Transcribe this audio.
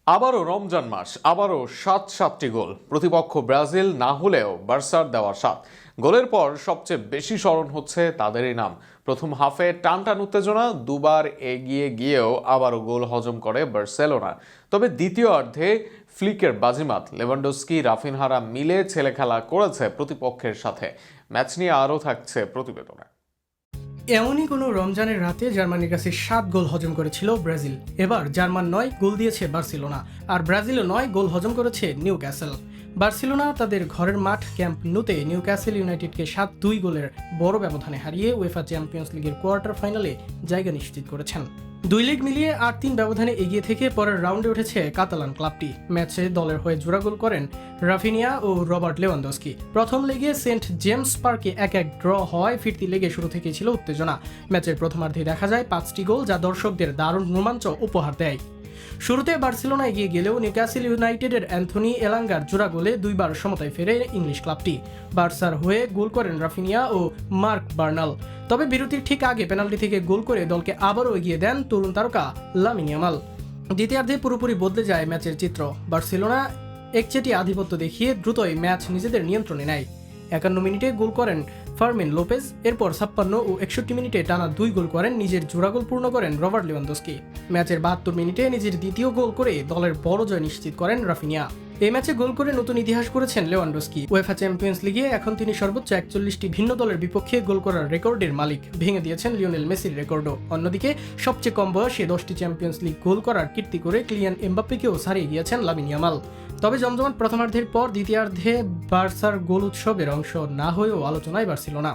আবারও রমজান মাস, আবারও সাতটি গোল। প্রতিপক্ষ ব্রাজিল না হলেও বার্সার দেওয়া 7 গোলের পর সবচেয়ে বেশি স্মরণ হচ্ছে তাদেরই নাম। প্রথম হাফে টানটান উত্তেজনা, দুবার এগিয়ে গিয়েও আবারও গোল হজম করে বার্সেলোনা। তবে দ্বিতীয়ার্ধে ফ্লিকের বাজিমাত, লেভানডস্কি, রাফিনহারা মিলে ছেলে খেলা করেছে প্রতিপক্ষের সাথে। ম্যাচ নিয়ে আরও থাকছে প্রতিবেদনে। এমনই কোনো রমজানের রাতে জার্মানির কাছে 7 গোল হজম করেছিল ব্রাজিল। এবার জার্মান 9 গোল দিয়েছে বার্সেলোনা, আর ব্রাজিলও 9 গোল হজম করেছে নিউক্যাসল। বার্সেলোনা তাদের ঘরের মাঠ ক্যাম্প নুতে নিউক্যাসল ইউনাইটেডকে 7-2 গোলের বড় ব্যবধানে হারিয়ে উয়েফা চ্যাম্পিয়ন্স লিগের কোয়ার্টার ফাইনালে জায়গা নিশ্চিত করেছেন। 2 লেগ মিলিয়ে 8-3 ব্যবধানে এগিয়ে থেকে পরের রাউন্ডে উঠেছে কাতালান ক্লাবটি। ম্যাচে দলের হয়ে জোড়া গোল করেন রাফিনিয়া ও রবার্ট লেভানডস্কি। প্রথম লেগে সেন্ট জেমস পার্কে 1-1 ড্র হওয়ায় ফিরতি লেগে শুরু থেকেই ছিল উত্তেজনা। ম্যাচের প্রথমার্ধে দেখা যায় 5টি গোল, যা দর্শকদের দারুণ রোমাঞ্চ উপহার দেয়। শুরুতে বার্সেলোনা এগিয়ে গেলেও নিউক্যাসল ইউনাইটেডের অ্যান্থনি এলাঙ্গার জোড়া গোলে 2 বার সমতায় ফেরে ইংলিশ ক্লাবটি। বার্সার হয়ে গোল করেন রাফিনিয়া ও মার্ক বার্নাল। তবে বিরতির ঠিক আগে পেনাল্টি থেকে গোল করে দলকে আবারও এগিয়ে দেন তরুণ তারকা লামিন ইয়ামাল। দ্বিতীয়ার্ধে পুরোপুরি বদলে যায় ম্যাচের চিত্র। বার্সেলোনা একচেটি আধিপত্য দেখিয়ে দ্রুতই ম্যাচ নিজেদের নিয়ন্ত্রণে নেয়। 51 মিনিটে গোল করেন ফার্মিন লোপেজ। এরপর 56 ও 61 মিনিটে টানা 2 গোল করেন, নিজের জোড়া গোল পূর্ণ করেন রবার্ট লেভানডস্কি। ম্যাচের 72 মিনিটে নিজের দ্বিতীয় গোল করে দলের বড় জয় নিশ্চিত করেন রাফিনিয়া। এই ম্যাচে গোল করে নতুন ইতিহাস করেছেন লেভানডস্কি। উয়েফা চ্যাম্পিয়ন্স লিগে এখন তিনি সর্বোচ্চ 41টি ভিন্ন দলের বিপক্ষে গোল করার রেকর্ডের মালিক, ভেঙে দিয়েছেন লিওনেল মেসির রেকর্ডও। অন্যদিকে সবচেয়ে কম বয়সে 10টি চ্যাম্পিয়ন্স লিগ গোল করার কীর্তি করে কিলিয়ান এমবাপ্পেকেও ছাড়িয়ে গিয়েছেন লামিন ইয়ামাল। তবে জমজমাট প্রথমার্ধের পর দ্বিতীয়ার্ধে বার্সার গোল উৎসবের অংশ না হয়েও আলোচনায় বার্সেলোনা।